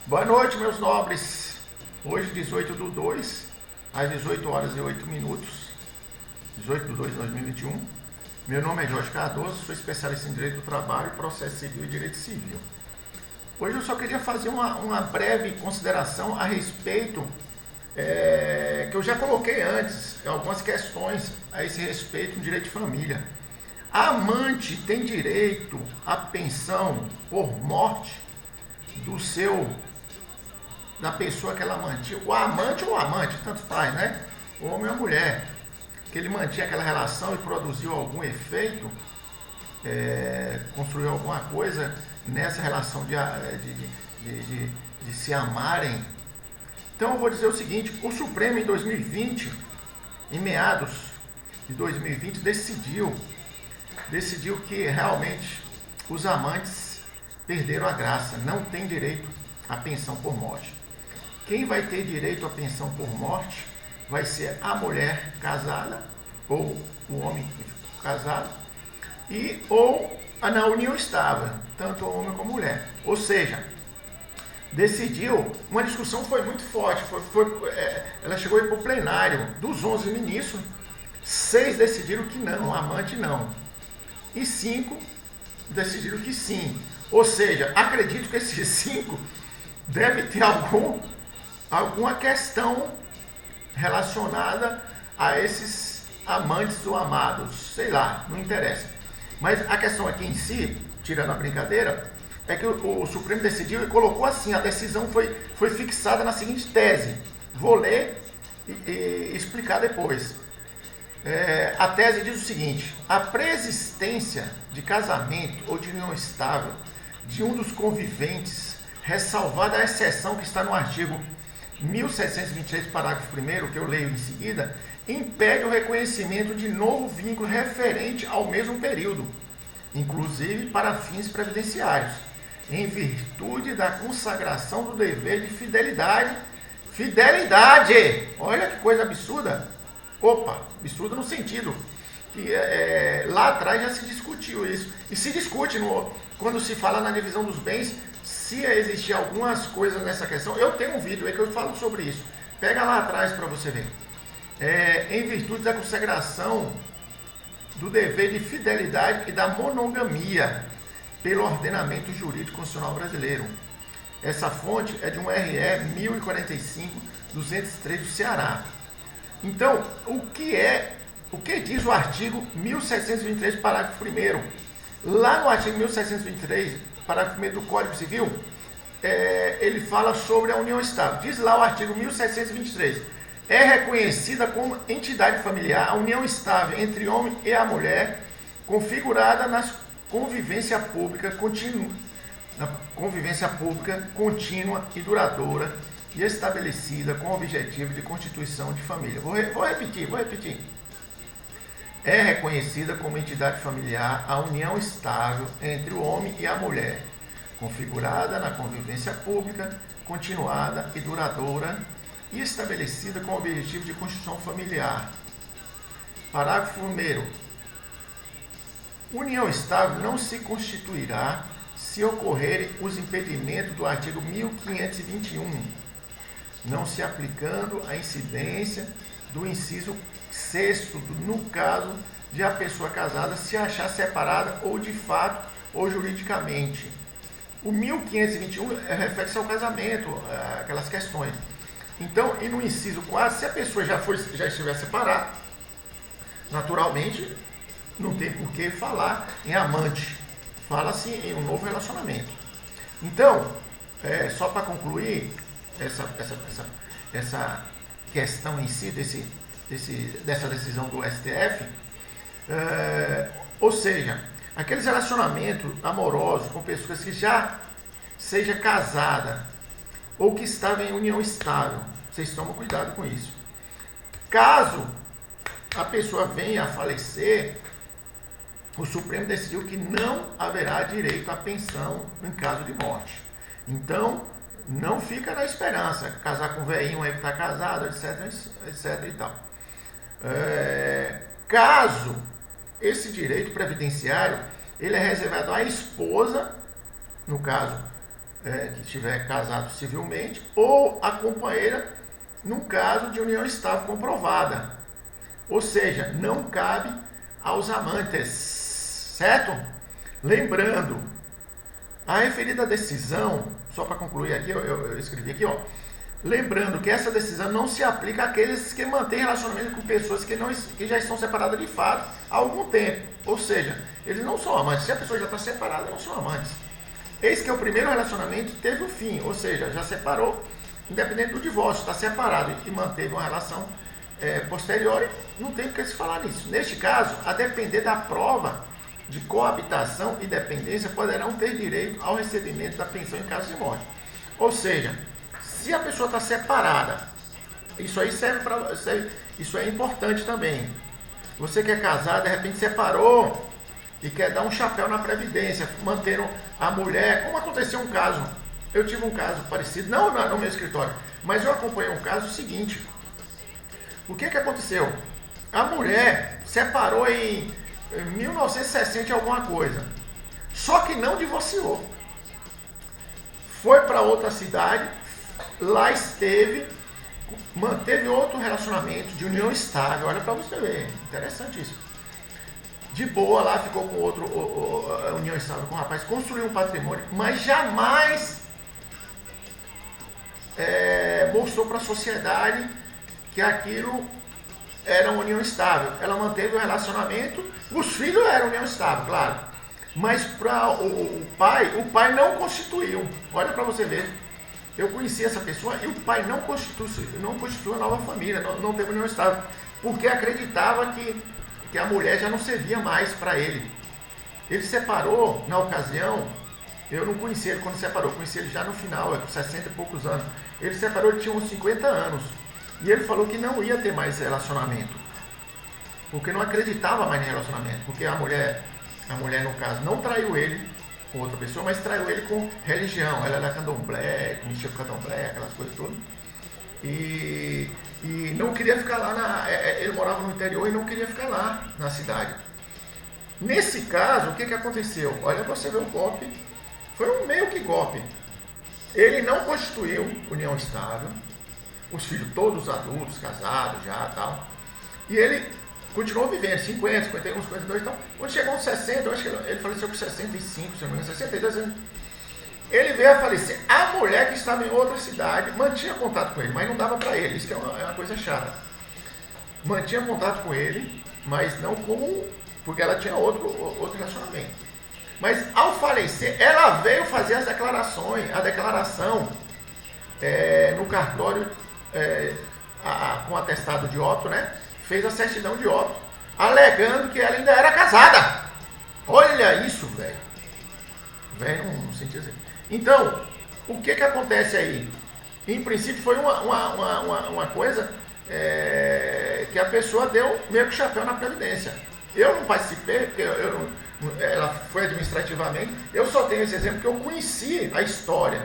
Boa noite, meus nobres. Hoje, 18/2, às 18 horas e 8 minutos, 18/2 de 2021. Meu nome é Jorge Cardoso, sou especialista em Direito do Trabalho, Processo Civil e Direito Civil. Hoje eu só queria fazer uma breve consideração a respeito, que eu já coloquei antes, algumas questões a esse respeito no direito de família. A amante tem direito à pensão por morte da pessoa que ela mantinha, o amante ou o amante, tanto faz, né? O homem ou a mulher, que ele mantinha aquela relação e produziu algum efeito, construiu alguma coisa nessa relação de se amarem. Então eu vou dizer o seguinte: o Supremo em 2020, em meados de 2020, decidiu que realmente os amantes perderam a graça, não tem direito à pensão por morte. Quem vai ter direito à pensão por morte vai ser a mulher casada, ou o homem casado, ou na união estável, tanto o homem como a mulher. Ou seja, uma discussão foi muito forte, ela chegou para o plenário. Dos 11 ministros, 6 decidiram que não, amante não, e 5 decidiram que sim. Ou seja, acredito que esses 5 deve ter alguma questão relacionada a esses amantes ou amados, sei lá, não interessa. Mas a questão aqui em si, tirando a brincadeira, é que o Supremo decidiu e colocou assim: a decisão foi fixada na seguinte tese. Vou ler e explicar depois. A tese diz o seguinte: a preexistência de casamento ou de união estável de um dos conviventes, ressalvada a exceção que está no artigo 1723, parágrafo 1º, que eu leio em seguida, impede o reconhecimento de novo vínculo referente ao mesmo período, inclusive para fins previdenciários, em virtude da consagração do dever de fidelidade. Fidelidade! Olha que coisa absurda! Opa, absurda no sentido que lá atrás já se discutiu isso. E se discute quando se fala na divisão dos bens, se existir algumas coisas nessa questão. Eu tenho um vídeo aí que eu falo sobre isso. Pega lá atrás para você ver. Em virtude da consagração do dever de fidelidade e da monogamia pelo ordenamento jurídico constitucional brasileiro. Essa fonte é de um RE 1045/203 do Ceará. Então, o que diz o artigo 1723, parágrafo 1º? Lá no artigo 1723, parágrafo 1º do Código Civil, ele fala sobre a união estável. Diz lá o artigo 1723: é reconhecida como entidade familiar a união estável entre o homem e a mulher, configurada na convivência pública contínua e duradoura, e estabelecida com o objetivo de constituição de família. Vou repetir. É reconhecida como entidade familiar a união estável entre o homem e a mulher, configurada na convivência pública, continuada e duradoura, e estabelecida com o objetivo de constituição familiar. Parágrafo 1º. União estável não se constituirá se ocorrerem os impedimentos do artigo 1521, não se aplicando a incidência do inciso 6º, no caso de a pessoa casada se achar separada ou de fato ou juridicamente. O 1521 refere-se ao casamento, aquelas questões. Então, e no inciso 4, se a pessoa já estiver separada, naturalmente não tem por que falar em amante, fala-se em um novo relacionamento. Então, só para concluir essa questão em si, dessa decisão do STF, ou seja, aqueles relacionamentos amorosos com pessoas que já seja casada ou que estavam em união estável, vocês tomam cuidado com isso. Caso a pessoa venha a falecer, o Supremo decidiu que não haverá direito à pensão em caso de morte. Então, não fica na esperança, casar com um velhinho aí que está casado, etc e tal. Caso esse direito previdenciário, ele é reservado à esposa, no caso, que estiver casado civilmente, ou a companheira, num caso de união estável comprovada. Ou seja, não cabe aos amantes, certo? Lembrando, a referida decisão, só para concluir aqui, eu escrevi aqui, ó. Lembrando que essa decisão não se aplica àqueles que mantêm relacionamento com pessoas que já estão separadas de fato há algum tempo. Ou seja, eles não são amantes. Se a pessoa já está separada, não são amantes. Eis que o primeiro relacionamento teve um fim, ou seja, já separou, independente do divórcio, está separado e manteve uma relação posterior, não tem por que se falar nisso. Neste caso, a depender da prova de coabitação e dependência, poderão ter direito ao recebimento da pensão em caso de morte. Ou seja, se a pessoa está separada, isso aí isso é importante também. Você que é casado, de repente separou e quer dar um chapéu na previdência, mantendo a mulher, como aconteceu um caso, eu tive um caso parecido, não no meu escritório, mas eu acompanhei um caso seguinte. O que aconteceu? A mulher separou em 1960 e alguma coisa, só que não divorciou. Foi para outra cidade, lá esteve, manteve outro relacionamento de união estável. Olha para você ver, interessante isso. De boa lá, ficou com outro, união estável com o rapaz, construiu um patrimônio, mas jamais mostrou para a sociedade que aquilo era uma união estável. Ela manteve o relacionamento, os filhos eram união estável, claro, mas para o pai não constituiu. Olha para você ver. Eu conheci essa pessoa e o pai não constituiu a nova família, não teve união estável, porque acreditava que a mulher já não servia mais para ele. Ele separou na ocasião, eu não conheci ele quando separou, conheci ele já no final, com 60 e poucos anos. Ele separou, ele tinha uns 50 anos. E ele falou que não ia ter mais relacionamento, porque não acreditava mais em relacionamento, porque a mulher no caso, não traiu ele com outra pessoa, mas traiu ele com religião. Ela era candomblé, mexia com candomblé, aquelas coisas todas. E não queria ficar lá, ele morava no interior e não queria ficar lá na cidade. Nesse caso, o que aconteceu? Olha, você vê o golpe, foi um meio que golpe. Ele não constituiu união estável, os filhos todos adultos, casados já e tal, e ele continuou vivendo, 50, 51, 52 e tal. Quando chegou aos 60, eu acho que ele faleceu com 65, se não me engano, 62 anos. Ele veio a falecer. A mulher que estava em outra cidade mantinha contato com ele, mas não dava para ele. Isso que é uma coisa chata. Mantinha contato com ele, mas não porque ela tinha outro relacionamento. Mas ao falecer, ela veio fazer as declarações, a declaração no cartório com atestado de óbito, né? Fez a certidão de óbito, alegando que ela ainda era casada. Olha isso, velho. Velho, não sentia assim. Então, o que acontece aí? Em princípio foi uma coisa que a pessoa deu meio que chapéu na previdência. Eu não participei, porque ela foi administrativamente. Eu só tenho esse exemplo porque eu conheci a história.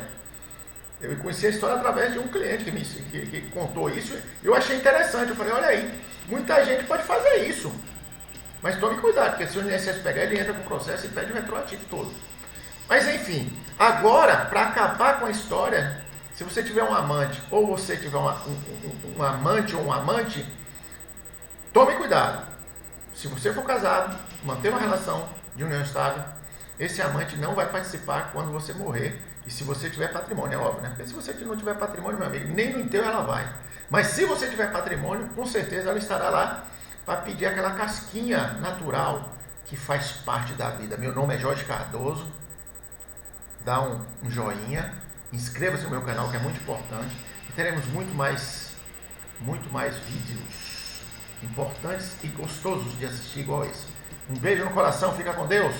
Eu conheci a história através de um cliente que contou isso. Eu achei interessante. Eu falei, olha aí, muita gente pode fazer isso. Mas tome cuidado, porque se o INSS pegar, ele entra com o processo e pede o retroativo todo. Mas enfim, agora, para acabar com a história, se você tiver um amante, ou você tiver um amante ou um amante, tome cuidado. Se você for casado, manter uma relação de união estável, esse amante não vai participar quando você morrer. E se você tiver patrimônio, é óbvio, né? Porque se você não tiver patrimônio, meu amigo, nem no enterro ela vai. Mas se você tiver patrimônio, com certeza ela estará lá para pedir aquela casquinha natural que faz parte da vida. Meu nome é Jorge Cardoso. Dá um joinha, inscreva-se no meu canal, que é muito importante. E teremos muito mais vídeos importantes e gostosos de assistir igual esse. Um beijo no coração, fica com Deus.